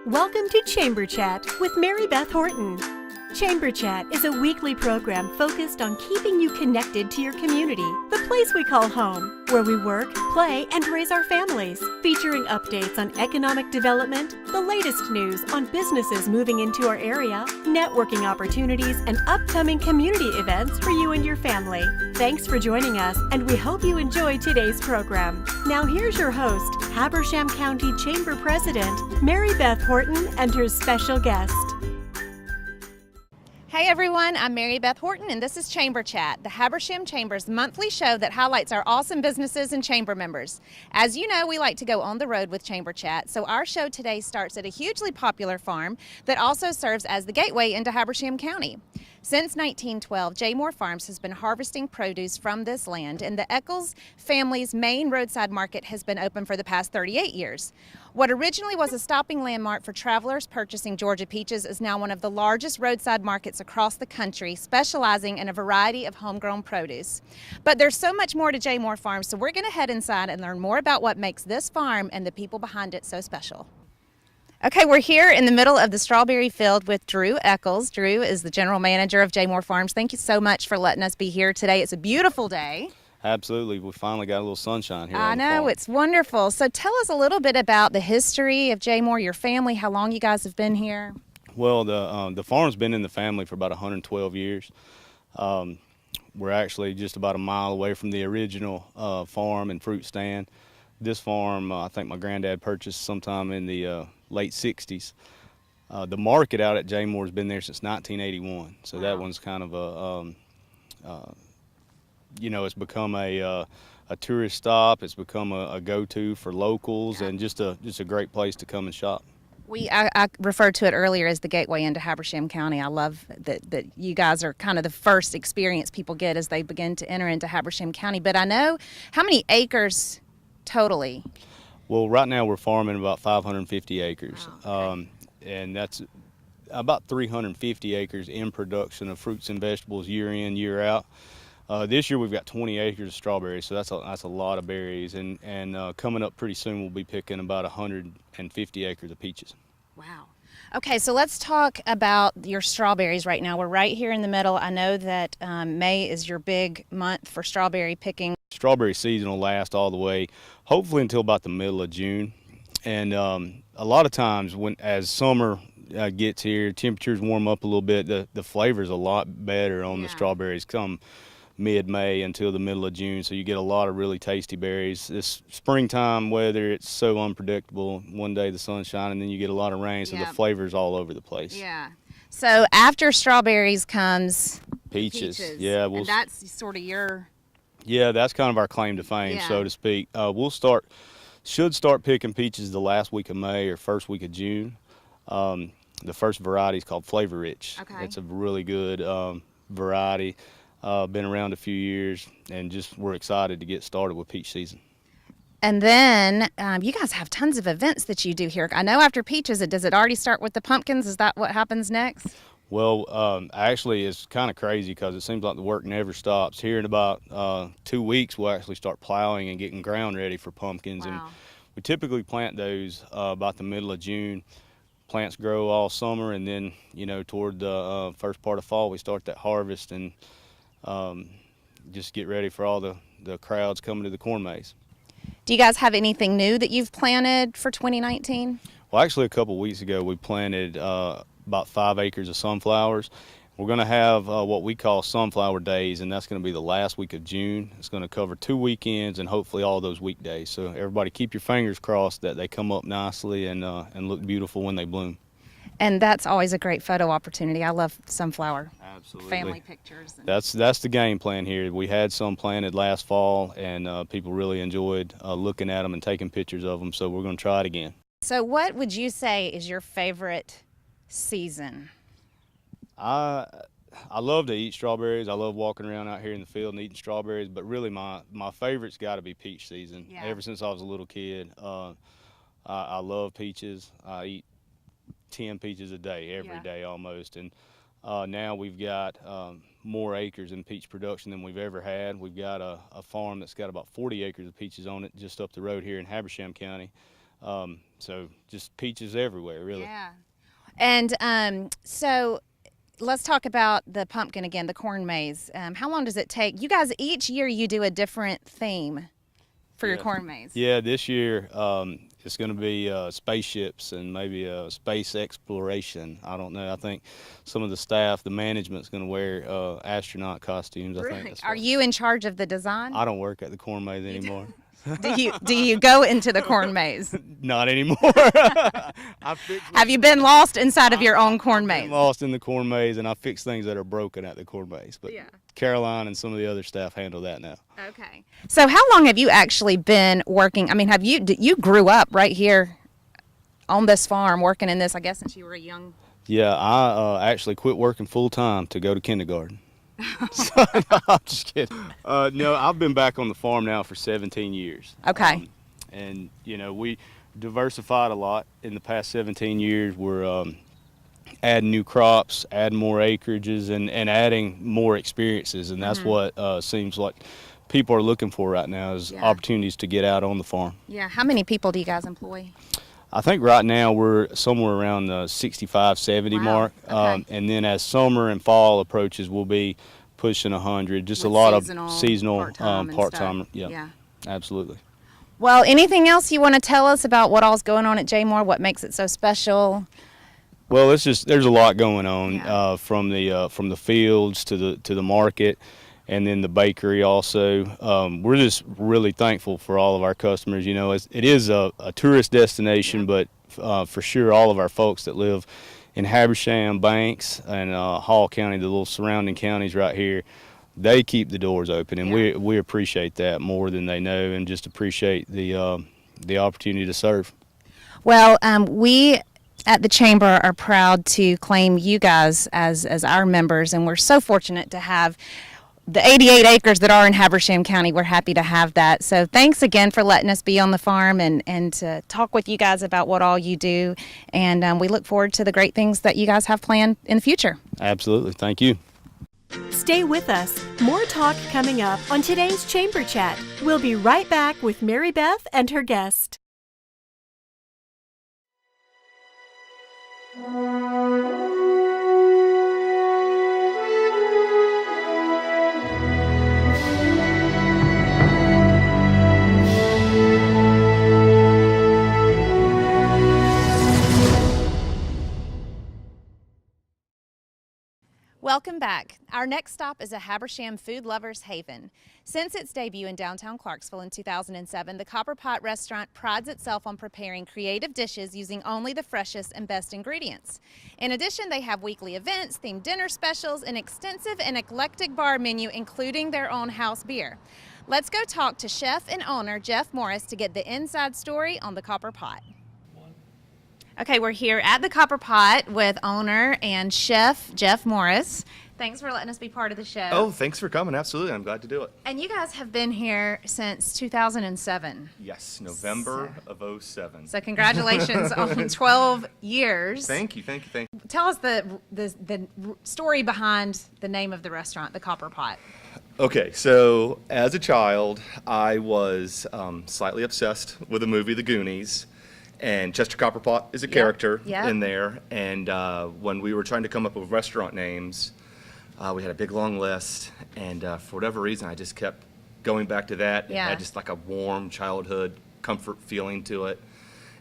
Welcome to Chamber Chat with Mary Beth Horton. Chamber Chat is a weekly program focused on keeping you connected to your community, the place we call home, where we work, play, and raise our families, featuring updates on economic development, the latest news on businesses moving into our area, networking opportunities, and upcoming community events for you and your family. Thanks for joining us, and we hope you enjoy today's program. Now here's your host, Habersham County Chamber President, Mary Beth Horton, and her special guest. Hey everyone, I'm Mary Beth Horton and this is Chamber Chat, the Habersham Chamber's monthly show that highlights our awesome businesses and chamber members. As you know, we like to go on the road with Chamber Chat, so our show today starts at a hugely popular farm that also serves as the gateway into Habersham County. Since 1912, J. Moore Farms has been harvesting produce from this land, and the Eccles family's main roadside market has been open for the past 38 years. What originally was a stopping landmark for travelers purchasing Georgia peaches is now one of the largest roadside markets across the country, specializing in a variety of homegrown produce. But there's so much more to J. Moore Farms, so we're going to head inside and learn more about what makes this farm and the people behind it so special. Okay, we're here in the middle of the strawberry field with Drew Eccles. Drew is the general manager of J. Moore Farms. Thank you so much for letting us be here today. It's a beautiful day. Absolutely. We finally got a little sunshine here. I know, it's wonderful. So tell us a little bit about the history of J. Moore, your family, how long you guys have been here. Well, the farm's been in the family for about 112 years. We're actually just about a mile away from the original farm and fruit stand. This farm, I think my granddad purchased sometime in the late 60s. The market out at J. Moore's been there since 1981, so wow. That one's kind of it's become a tourist stop. It's become a go-to for locals, yeah. And just a great place to come and shop. I referred to it earlier as the gateway into Habersham County. I love that you guys are kind of the first experience people get as they begin to enter into Habersham County. But I know, how many acres totally? Well, right now we're farming about 550 acres, wow, okay. And that's about 350 acres in production of fruits and vegetables year in, year out. This year we've got 20 acres of strawberries, so that's a lot of berries, and coming up pretty soon we'll be picking about 150 acres of peaches. Wow. Okay, so let's talk about your strawberries right now. We're right here in the middle. I know that May is your big month for strawberry picking. Strawberry season will last all the way, hopefully until about the middle of June. And a lot of times as summer gets here, temperatures warm up a little bit, the flavor's a lot better on the strawberries come mid-May until the middle of June, so you get a lot of really tasty berries. This springtime weather, it's so unpredictable. One day the sun's shining, then you get a lot of rain, so the flavor's all over the place. Yeah. So after strawberries comes peaches. Yeah, and that's sort of your... Yeah, that's kind of our claim to fame, so to speak. Should start picking peaches the last week of May or first week of June. The first variety is called Flavor Rich. Okay. It's a really good variety. Been around a few years, and we're excited to get started with peach season. And then you guys have tons of events that you do here. I know after peaches, does it already start with the pumpkins? Is that what happens next? Well, actually, it's kind of crazy because it seems like the work never stops. Here in about 2 weeks, we'll actually start plowing and getting ground ready for pumpkins. Wow. And we typically plant those about the middle of June. Plants grow all summer, and then, toward the first part of fall, we start that harvest and just get ready for all the crowds coming to the corn maze. Do you guys have anything new that you've planted for 2019? Well, actually, a couple weeks ago, we planted about 5 acres of sunflowers. We're going to have what we call Sunflower Days, and that's going to be the last week of June. It's going to cover 2 weekends and hopefully all those weekdays. So everybody keep your fingers crossed that they come up nicely and look beautiful when they bloom. And that's always a great photo opportunity. I love sunflower. Absolutely. Family pictures. That's the game plan here. We had some planted last fall, and people really enjoyed looking at them and taking pictures of them, so we're going to try it again. So what would you say is your favorite season? I love to eat strawberries. I love walking around out here in the field and eating strawberries, but really my favorite's got to be peach season. Yeah. Ever since I was a little kid, I love peaches. I eat 10 peaches a day, every day almost. And now we've got more acres in peach production than we've ever had. We've got a farm that's got about 40 acres of peaches on it just up the road here in Habersham County. So just peaches everywhere, really. Yeah. And so let's talk about the pumpkin again, the corn maze. How long does it take? You guys, each year you do a different theme for your corn maze. Yeah, this year it's going to be spaceships and maybe space exploration. I don't know. I think some of the staff, the management's going to wear astronaut costumes. I think. That's Are what- you in charge of the design? I don't work at the corn maze anymore. Do you go into the corn maze? Not anymore. I fix Have you been lost inside of your own corn I'm maze? lost in the corn maze, and I fix things that are broken at the corn maze. But Yeah. Caroline and some of the other staff handle that now. Okay. So how long have you actually been working? I mean, you grew up right here on this farm working in this, I guess, since you were a young. Yeah, I actually quit working full time to go to kindergarten. So, no, I'm just kidding. No, I've been back on the farm now for 17 years. Okay. And you know, we diversified a lot in the past 17 years. We're adding new crops, adding more acreages, and adding more experiences, and that's what seems like people are looking for right now is Yeah. opportunities to get out on the farm. Yeah. How many people do you guys employ? I think right now we're somewhere around the 65, 70 Wow. mark, Okay. and then as summer and fall approaches, we'll be pushing 100. Just With a lot seasonal, of part-time and part-time. stuff. Yeah, Yeah. absolutely. Well, anything else you want to tell us about what all's going on at J Moore? What makes it so special? Well, there's a lot going on Yeah. from the fields to the market, and then the bakery also. We're just really thankful for all of our customers. You know, it is a tourist destination, but for sure all of our folks that live in Habersham, Banks, and Hall County, the little surrounding counties right here, they keep the doors open, and Yeah. we appreciate that more than they know, and just appreciate the opportunity to serve. Well, we at the Chamber are proud to claim you guys as our members, and we're so fortunate to have the 88 acres that are in Habersham County. We're happy to have that. So thanks again for letting us be on the farm and to talk with you guys about what all you do. And we look forward to the great things that you guys have planned in the future. Absolutely, thank you. Stay with us. More talk coming up on today's Chamber Chat. We'll be right back with Mary Beth and her guest. Welcome back. Our next stop is a Habersham food lover's haven. Since its debut in downtown Clarksville in 2007, the Copper Pot restaurant prides itself on preparing creative dishes using only the freshest and best ingredients. In addition, they have weekly events, themed dinner specials, an extensive and eclectic bar menu, including their own house beer. Let's go talk to chef and owner Jeff Morris to get the inside story on the Copper Pot. Okay, we're here at the Copper Pot with owner and chef Jeff Morris. Thanks for letting us be part of the show. Oh, thanks for coming. Absolutely. I'm glad to do it. And you guys have been here since 2007. Yes, November of '07. So congratulations on 12 years. Thank you. Tell us the story behind the name of the restaurant, the Copper Pot. Okay, so as a child, I was slightly obsessed with the movie The Goonies. And Chester Copperpot is a character in there. And when we were trying to come up with restaurant names, we had a big long list. And for whatever reason, I just kept going back to that. Yeah. It had just like a warm childhood comfort feeling to it.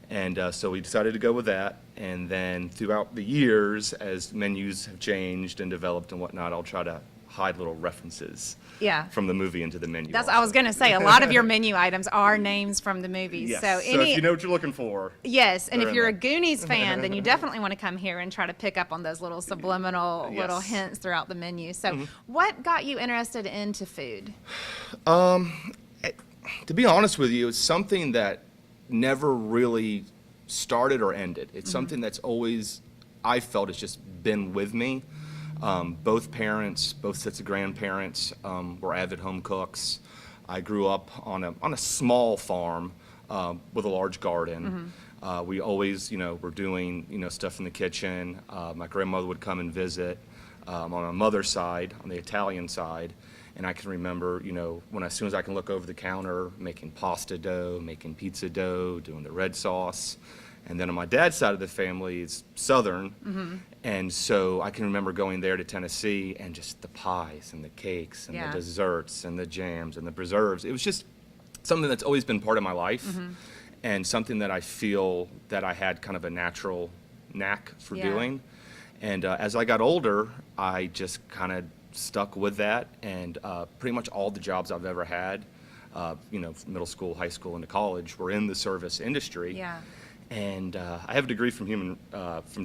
And so we decided to go with that. And then throughout the years, as menus have changed and developed and whatnot, I'll try to hide little references from the movie into the menu. I was going to say, a lot of your menu items are names from the movies. Yes. So, So if you know what you're looking for. Yes, and they're if in you're a there. Goonies fan, then you definitely want to come here and try to pick up on those little subliminal little Yes. hints throughout the menu. So, what got you interested into food? To be honest with you, it's something that never really started or ended. It's something that's always, I felt, has just been with me. Both parents, both sets of grandparents were avid home cooks. I grew up on a small farm with a large garden. We always, were doing, stuff in the kitchen. My grandmother would come and visit on my mother's side, on the Italian side. And I can remember, when as soon as I can look over the counter, making pasta dough, making pizza dough, doing the red sauce. And then on my dad's side of the family, it's Southern. And so I can remember going there to Tennessee and just the pies and the cakes and the desserts and the jams and the preserves. It was just something that's always been part of my life and something that I feel that I had kind of a natural knack for doing. And as I got older, I just kind of stuck with that, and pretty much all the jobs I've ever had, middle school, high school, into college, were in the service industry. Yeah. And I have a degree from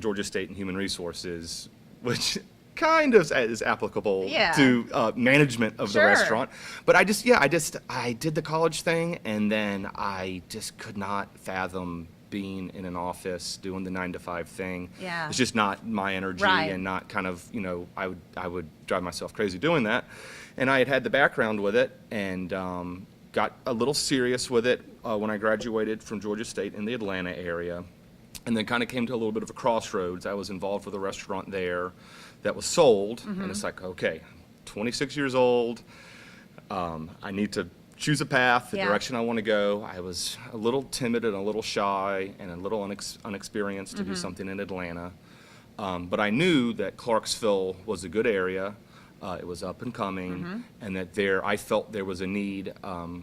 Georgia State in Human Resources, which kind of is applicable to management of the restaurant. But I did the college thing, and then I just could not fathom being in an office doing the 9 to 5 thing. Yeah. It's just not my energy, and not kind of, I would drive myself crazy doing that. And I had the background with it, and got a little serious with it when I graduated from Georgia State in the Atlanta area, and then kind of came to a little bit of a crossroads. I was involved with a restaurant there that was sold, and it's like, okay, 26 years old, I need to choose a path, the direction I want to go. I was a little timid and a little shy and a little unexperienced to do something in Atlanta. But I knew that Clarksville was a good area. It was up and coming, and that I felt there was a need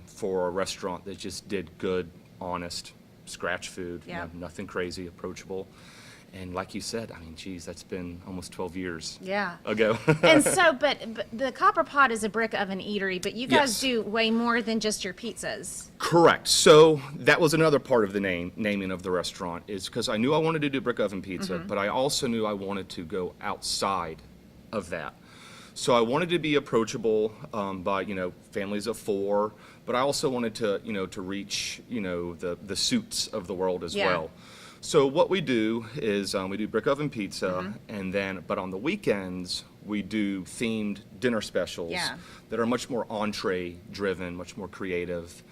for a restaurant that just did good, honest, scratch food, nothing crazy, approachable. And like you said, I mean, geez, that's been almost 12 years ago. And so, but the Copper Pot is a brick oven eatery, but you guys do way more than just your pizzas. Correct. So that was another part of the naming of the restaurant, is because I knew I wanted to do brick oven pizza, but I also knew I wanted to go outside of that. So I wanted to be approachable by families of 4, but I also wanted to to reach the Suits of the world as well. So what we do is we do brick oven pizza, and then but on the weekends we do themed dinner specials that are much more entree driven, much more creative.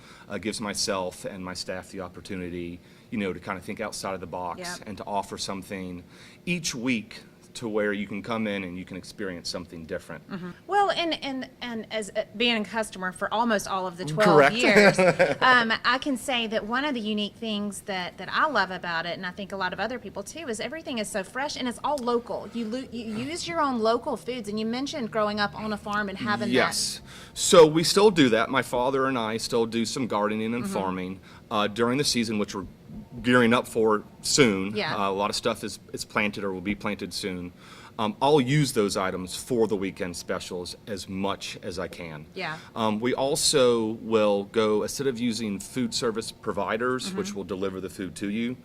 Gives myself and my staff the opportunity to kind of think outside of the box and to offer something each week to where you can come in and you can experience something different. Well, and as being a customer for almost all of the 12 years, I can say that one of the unique things that I love about it, and I think a lot of other people too, is everything is so fresh and it's all local. You use your own local foods, and you mentioned growing up on a farm and having that. So we still do that. My father and I still do some gardening and farming during the season, which we're gearing up for soon. A lot of stuff is planted or will be planted soon. I'll use those items for the weekend specials as much as I can. We also will go, instead of using food service providers, which will deliver the food to you,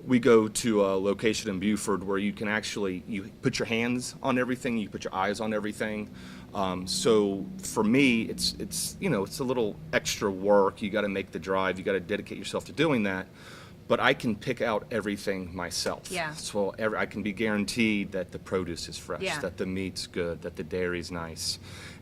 we go to a location in Buford where you can you put your hands on everything, you put your eyes on everything. So for me, it's a little extra work. You got to make the drive. You got to dedicate yourself to doing that. But I can pick out everything myself. So I can be guaranteed that the produce is fresh, that the meat's good, that the dairy's nice.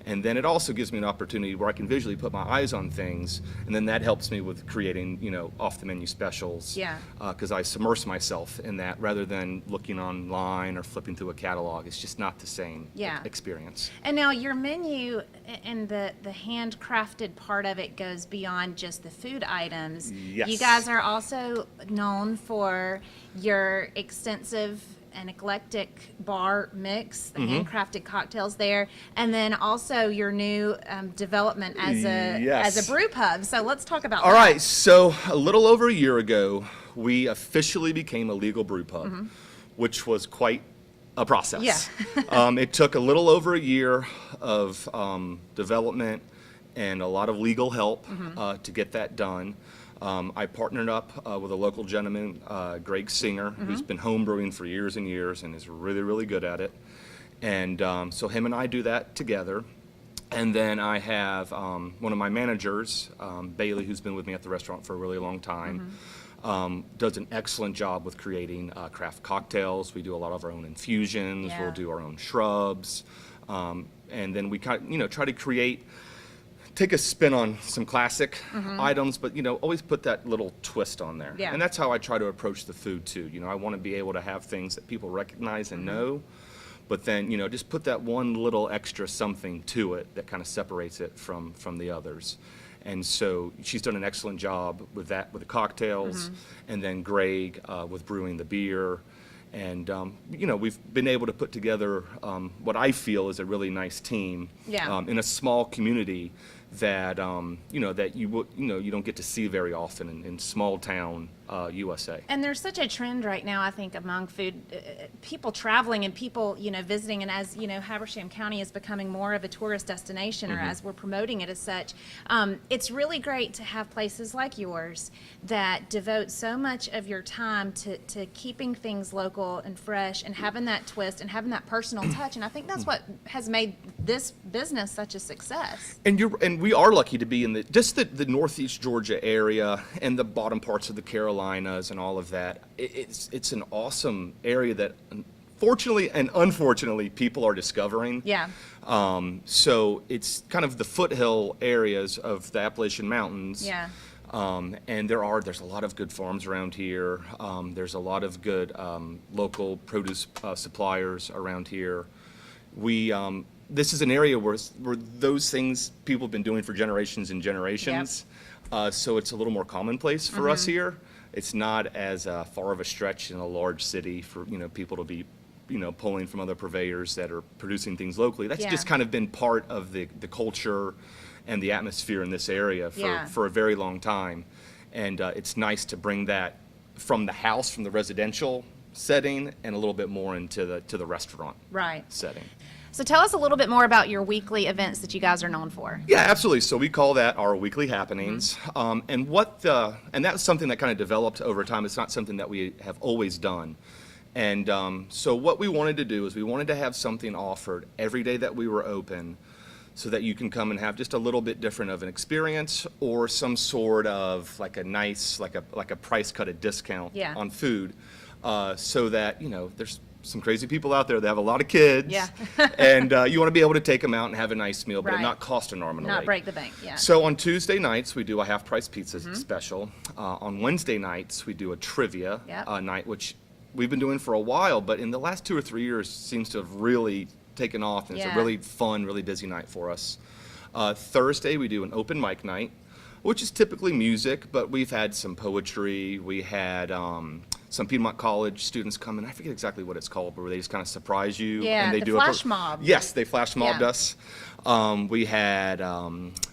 And then it also gives me an opportunity where I can visually put my eyes on things, and then that helps me with creating, off-the-menu specials. Because I submerge myself in that rather than looking online or flipping through a catalog. It's just not the same experience. And now your menu and the handcrafted part of it goes beyond just the food items. You guys are also known for your extensive and eclectic bar mix, the handcrafted cocktails there, and then also your new development as a brew pub. So let's talk about that. All right, so a little over a year ago, we officially became a legal brew pub, which was quite a process. It took a little over a year of development and a lot of legal help to get that done. I partnered up with a local gentleman, Greg Singer, who's been homebrewing for years and years and is really, really good at it. And so him and I do that together. And then I have one of my managers, Bailey, who's been with me at the restaurant for a really long time, does an excellent job with creating craft cocktails. We do a lot of our own infusions. We'll do our own shrubs. And then we kind of, try to take a spin on some classic items, but always put that little twist on there. And that's how I try to approach the food too. I want to be able to have things that people recognize and know, but then, you know, just put that one little extra something to it that kind of separates it from the others. And so she's done an excellent job with that, with the cocktails, and then Greg with brewing the beer. And, you know, we've been able to put together what I feel is a really nice team in a small community that, you know, that you don't get to see very often in small town USA. And there's such a trend right now, I think, among food people traveling and people, you know, visiting. And as you know, Habersham County is becoming more of a tourist destination, or as we're promoting it as such. It's really great to have places like yours that devote so much of your time to keeping things local and fresh and having that twist and having that personal touch. And I think that's what has made this business such a success. And we are lucky to be in the Northeast Georgia area and the bottom parts of the Carolinas and all of that. It's an awesome area that fortunately and unfortunately people are discovering. Yeah. So it's kind of the foothill areas of the Appalachian Mountains. Yeah. And there's a lot of good farms around here. There's a lot of good local produce suppliers around here. This is an area where those things people have been doing for generations and generations. So it's a little more commonplace for us here. It's not as far of a stretch in a large city for, you know, people to be, you know, pulling from other purveyors that are producing things locally. That's just kind of been part of the culture and the atmosphere in this area for a very long time. And it's nice to bring that from the house, from the residential setting, and a little bit more into the restaurant setting. So tell us a little bit more about your weekly events that you guys are known for. Yeah, absolutely. So we call that our weekly happenings. And that's something that kind of developed over time. It's not something that we have always done. And so what we wanted to do is we wanted to have something offered every day that we were open, so that you can come and have just a little bit different of an experience, or some sort of like a nice, like a price cut, a discount on food, so that, you know, there's some crazy people out there that have a lot of kids, and you want to be able to take them out and have a nice meal, but it not cost an arm and a leg. Not break the bank, So on Tuesday nights, we do a half-price pizza special. On Wednesday nights, we do a trivia night, which we've been doing for a while, but in the last 2 or 3 years seems to have really taken off, and it's a really fun, really busy night for us. Thursday, we do an open mic night, which is typically music, but we've had some poetry. We had some Piedmont College students come in. I forget exactly what it's called, but where they just kind of surprise you. Yeah, and they the do flash mob. Yes, they flash mobbed us. We had,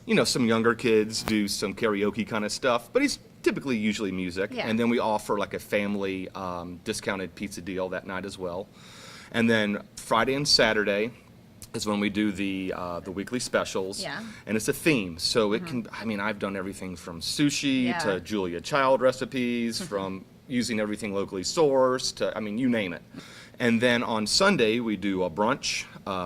you know, some younger kids do some karaoke kind of stuff, but it's typically usually music. And then we offer like a family discounted pizza deal that night as well. And then Friday and Saturday is when we do the weekly specials, and it's a theme. So it can, I mean, I've done everything from sushi to Julia Child recipes, from using everything locally sourced to, I mean, you name it. And then on Sunday we do a brunch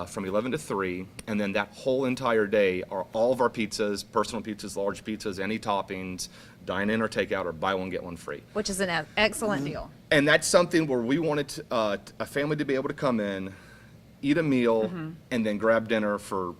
from 11 to 3, and then that whole entire day are all of our pizzas, personal pizzas, large pizzas, any toppings, dine in or take out, or buy one get one free. Which is an excellent deal. And that's something where we wanted a family to be able to come in, eat a meal, and then grab dinner for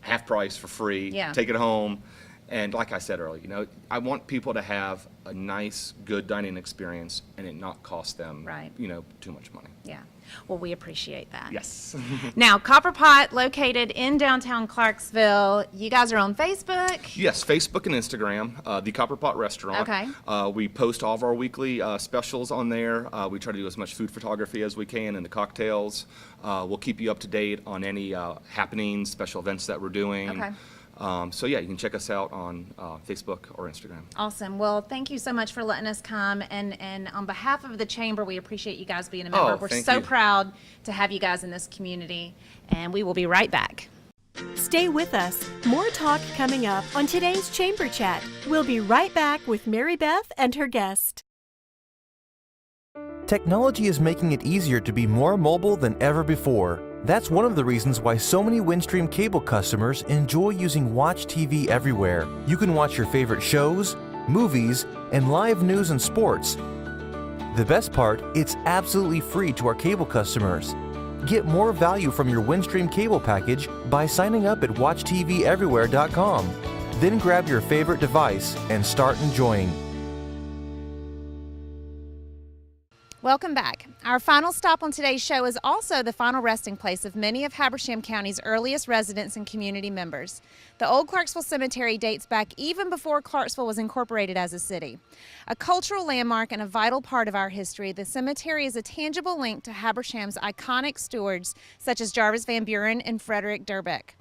half price for free, take it home. And like I said earlier, you know, I want people to have a nice, good dining experience and it not cost them, you know, too much money. Yeah. Well, we appreciate that. Yes. Now, Copper Pot, located in downtown Clarksville. You guys are on Facebook? Yes, Facebook and Instagram, the Copper Pot Restaurant. Okay. We post all of our weekly specials on there. We try to do as much food photography as we can, and the cocktails. We'll keep you up to date on any happenings, special events that we're doing. Okay. So yeah, you can check us out on Facebook or Instagram. Awesome. Well, thank you so much for letting us come. And on behalf of the Chamber, we appreciate you guys being a member. We're so proud to have you guys in this community. And we will be right back. Stay with us. More talk coming up on today's Chamber Chat. We'll be right back with Mary Beth and her guest. Technology is making it easier to be more mobile than ever before. That's one of the reasons why so many Windstream cable customers enjoy using Watch TV Everywhere. You can watch your favorite shows, movies, and live news and sports. The best part, it's absolutely free to our cable customers. Get more value from your Windstream cable package by signing up at WatchTVEverywhere.com. Then grab your favorite device and start enjoying. Welcome back. Our final stop on today's show is also the final resting place of many of Habersham County's earliest residents and community members. The old Clarksville Cemetery dates back even before Clarksville was incorporated as a city. A cultural landmark and a vital part of our history, the cemetery is a tangible link to Habersham's iconic stewards such as Jarvis Van Buren and Frederick Durbeck.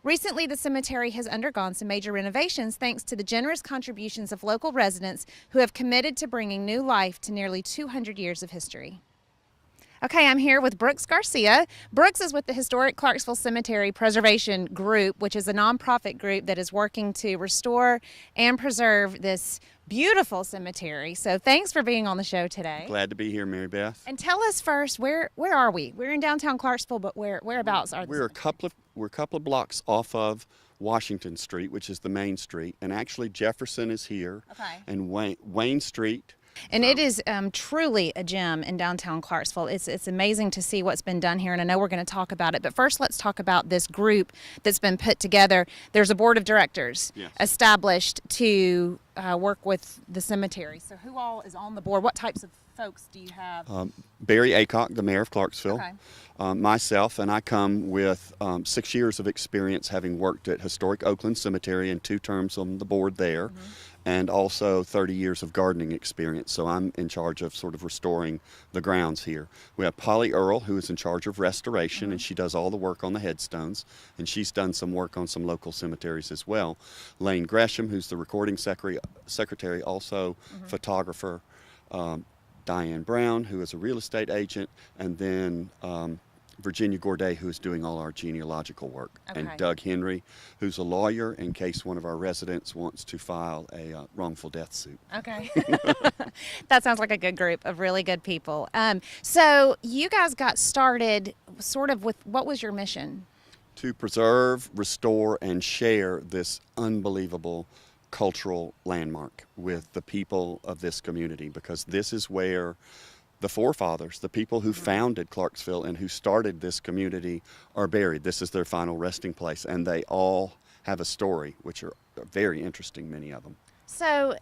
Recently, the cemetery has undergone some major renovations thanks to the generous contributions of local residents who have committed to bringing new life to nearly 200 years of history. Okay, I'm here with Brooks Garcia. Brooks is with the Historic Clarksville Cemetery Preservation Group, which is a nonprofit group that is working to restore and preserve this beautiful cemetery. So thanks for being on the show today. Glad to be here, Mary Beth. And tell us first, where are we? We're in downtown Clarksville, but whereabouts are We're a couple of blocks off of Washington Street, which is the main street, and actually Jefferson is here, Okay. and Wayne Street. And it is truly a gem in downtown Clarksville. It's amazing to see what's been done here, and I know we're going to talk about it. But first, let's talk about this group that's been put together. There's a board of directors established to work with the cemetery. So who all is on the board? What types of folks do you have? Barry Aycock, the mayor of Clarksville, Okay. myself, and I come with 6 years of experience having worked at Historic Oakland Cemetery and 2 terms on the board there. And also 30 years of gardening experience. So I'm in charge of sort of restoring the grounds here. We have Polly Earl, who is in charge of restoration, and she does all the work on the headstones, and she's done some work on some local cemeteries as well. Lane Gresham, who's the recording secretary, also photographer. Diane Brown, who is a real estate agent, and then Virginia Gourdet, who is doing all our genealogical work, and Okay. Doug Henry, who's a lawyer in case one of our residents wants to file a wrongful death suit. Okay. That sounds like a good group of really good people. So you guys got started sort of with, what was your mission? To preserve, restore, and share this unbelievable cultural landmark with the people of this community, because this is where the forefathers, the people who founded Clarksville and who started this community, are buried. This is their final resting place, and they all have a story, which are very interesting, many of them. So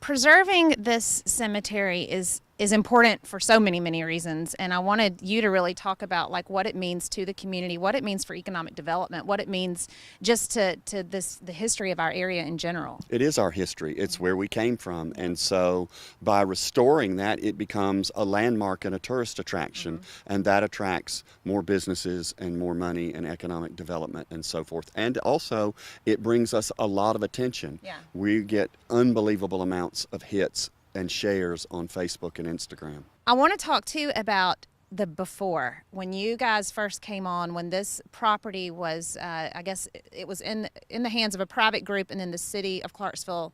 preserving this cemetery is important for so many reasons, and I wanted you to really talk about like what it means to the community, what it means for economic development, what it means just to the history of our area in general. It is our history. It's where we came from, and so by restoring that, it becomes a landmark and a tourist attraction, and that attracts more businesses and more money and economic development and so forth. And also, it brings us a lot of attention. Yeah. We get unbelievable amounts of hits and shares on Facebook and Instagram. I want to talk too about the before, when you guys first came on, when this property was, I guess it was in the hands of a private group, and then the city of Clarksville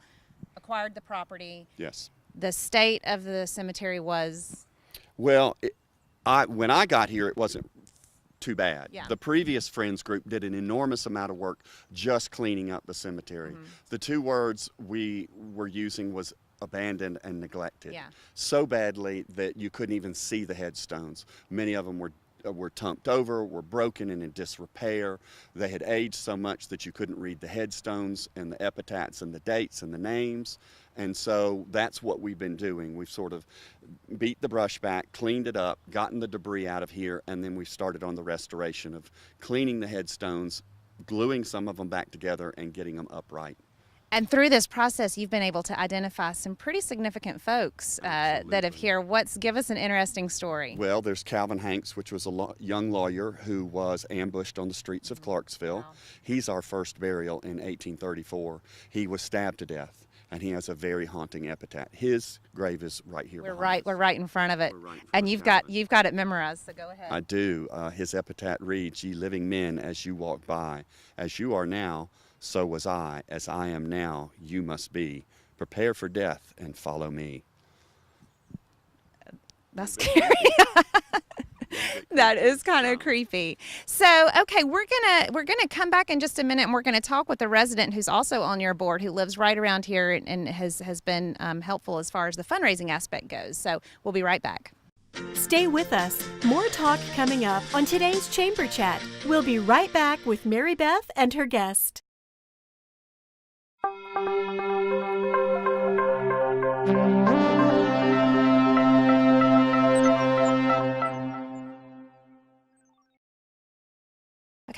acquired the property. Yes. The state of the cemetery was? Well, when I got here, it wasn't too bad. Yeah. The previous Friends group did an enormous amount of work just cleaning up the cemetery. The 2 words we were using was abandoned and neglected, Yeah. so badly that you couldn't even see the headstones. Many of them were tumped over, were broken and in disrepair. They had aged so much that you couldn't read the headstones and the epitaphs and the dates and the names. And so that's what we've been doing. We've sort of beat the brush back, cleaned it up, gotten the debris out of here, and then we've started on the restoration of cleaning the headstones, gluing some of them back together, and getting them upright. And through this process, you've been able to identify some pretty significant folks that have here. Give us an interesting story. Well, there's Calvin Hanks, which was a young lawyer who was ambushed on the streets of Clarksville. Wow. He's our first burial in 1834. He was stabbed to death, and he has a very haunting epitaph. His grave is right here. We're behind us. right in front of it. We're right in front And of you've got it memorized, so go ahead. I do. His epitaph reads, "Ye living men, as you walk by, as you are now, so was I. As I am now, you must be. Prepare for death and follow me." That's scary. That is kind of creepy. So, okay, we're gonna come back in just a minute, and we're gonna talk with a resident who's also on your board, who lives right around here and has been helpful as far as the fundraising aspect goes. So we'll be right back. Stay with us. More talk coming up on today's Chamber Chat. We'll be right back with Mary Beth and her guest.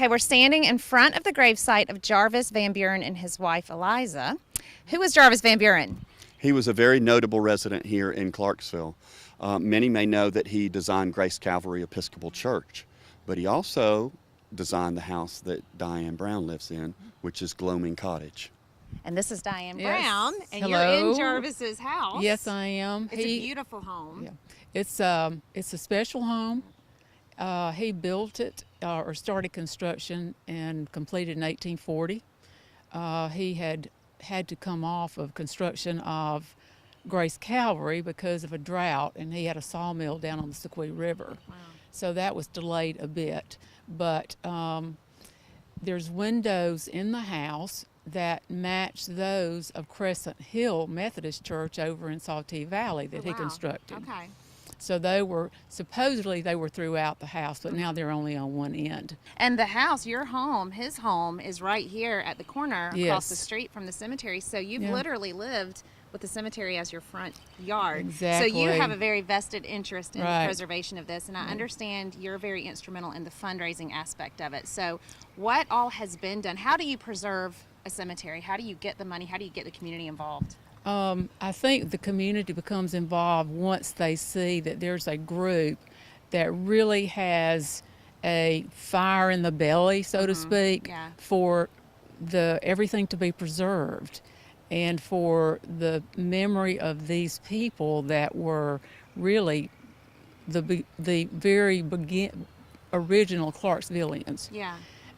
Okay, we're standing in front of the gravesite of Jarvis Van Buren and his wife Eliza. Who was Jarvis Van Buren? He was a very notable resident here in Clarksville. Many may know that he designed Grace Calvary Episcopal Church, but he also designed the house that Diane Brown lives in, which is Gloaming Cottage. And this is Diane Yes. Brown, and Hello. you're in Jarvis's house. Yes, I am. It's a beautiful home. Yeah. It's a special home. He built it or started construction and completed in 1840. He had to come off of construction of Grace Calvary because of a drought, and he had a sawmill down on the Sequoia River. Wow. So that was delayed a bit. But there's windows in the house that match those of Crescent Hill Methodist Church over in Saltee Valley that Oh, he wow. constructed. Okay. So supposedly they were throughout the house, but now they're only on one end. And the house, your home, his home, is right here at the corner across Yes. the street from the cemetery. So you've Yeah. literally lived with the cemetery as your front yard. Exactly. So you have a very vested interest in the Right. preservation of this. And I understand you're very instrumental in the fundraising aspect of it. So what all has been done? How do you preserve a cemetery? How do you get the money? How do you get the community involved? I think the community becomes involved once they see that there's a group that really has a fire in the belly, so to speak, Yeah. for everything to be preserved and for the memory of these people that were really the very original Clarksvillians. Yeah.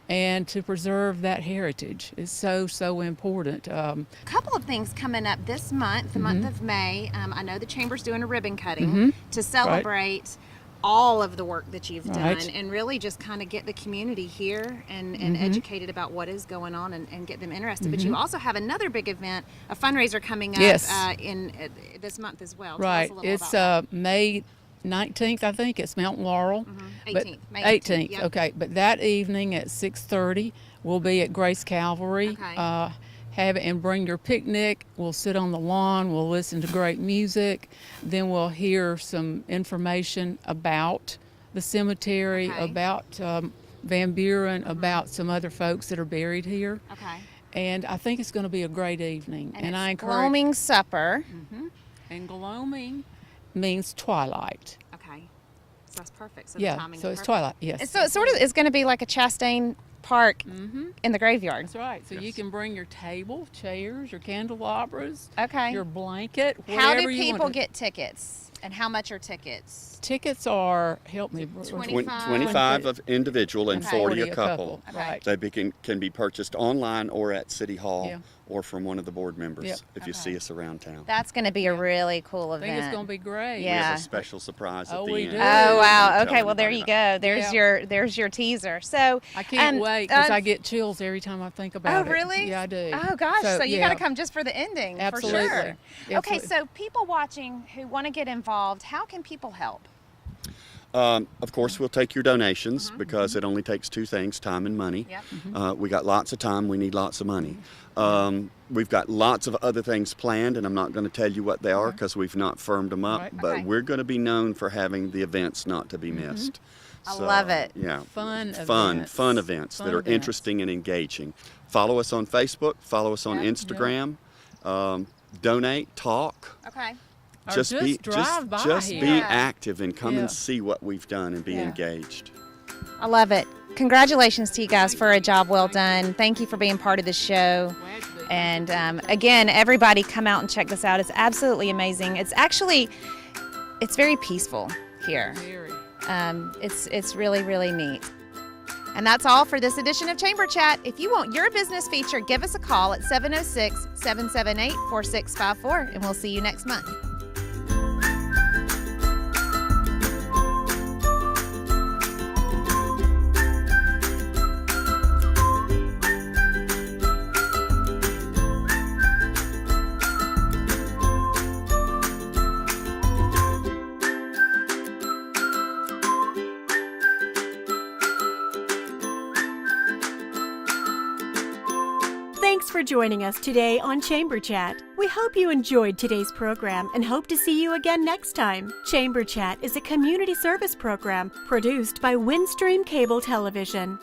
And to preserve that heritage is so important. A couple of things coming up this month, the month of May. I know the Chamber's doing a ribbon cutting to celebrate all of the work that you've Right. done and really just kind of get the community here and educated about what is going on and get them interested. But you also have another big event, a fundraiser coming up Yes. in this month as well. Tell Right. us a little It's about May 19th, I think. It's Mount Laurel. that. But 18th. May 18th. Yep. Okay. But that evening at 6:30, we'll be at Grace Calvary. Okay. And bring your picnic. We'll sit on the lawn. We'll listen to great music. Then we'll hear some information about the cemetery, Okay. about Van Buren, about some other folks that are buried here. Okay. And I think it's going to be a great evening. And I it's encourage. gloaming supper. And gloaming means twilight. Okay. So that's perfect. So the Yeah, timing so is it's perfect. twilight, yes. And so it sort of is going to be like a Chastain Park in the graveyard. That's right. So you can bring your table, chairs, your candelabras, Okay. your blanket, How whatever do you people want. get tickets? And how much are tickets? Tickets are, help me, 25 of individual and Okay. 40 a couple. Okay. Right. They can be purchased online or at City Hall Yeah. or from one of the board members Yep. if you see us around town. That's going to be a really cool I event. think it's going to be great. We Yeah. have a special surprise at Oh, the we end. do. Oh We'll wow! tell Okay, well there everybody you about. go. There's Yeah. there's your teaser. So I can't wait because I uh, get chills every time I think Oh about it. really? Yeah, I do. Oh gosh! So, you yeah. got to come just for the ending. Absolutely. For sure. Okay, Absolutely. so people watching who want to get involved, how can people help? Of course, we'll take your donations because it only takes two things, time and money. Yep. We got lots of time, we need lots of money. We've got lots of other things planned, and I'm not going to tell you what they are because we've not firmed them up, Right. but Okay. we're going to be known for having the events not to be missed. I love it. Yeah. Fun Fun events. events Fun that are events. interesting and engaging. Follow us on Facebook, follow us on Yep. Instagram, donate, talk. Okay. Or just drive by just here. be Yeah. active and come Yeah. and see what we've done and be Yeah. engaged. I love it. Congratulations to you guys for a job well done. Thank you for being part of the show. And again, everybody come out and check this out. It's absolutely amazing. It's very peaceful here. Very. It's really, really neat. And that's all for this edition of Chamber Chat. If you want your business featured, give us a call at 706-778-4654, and we'll see you next month. Thanks for joining us today on Chamber Chat. We hope you enjoyed today's program and hope to see you again next time. Chamber Chat is a community service program produced by Windstream Cable Television.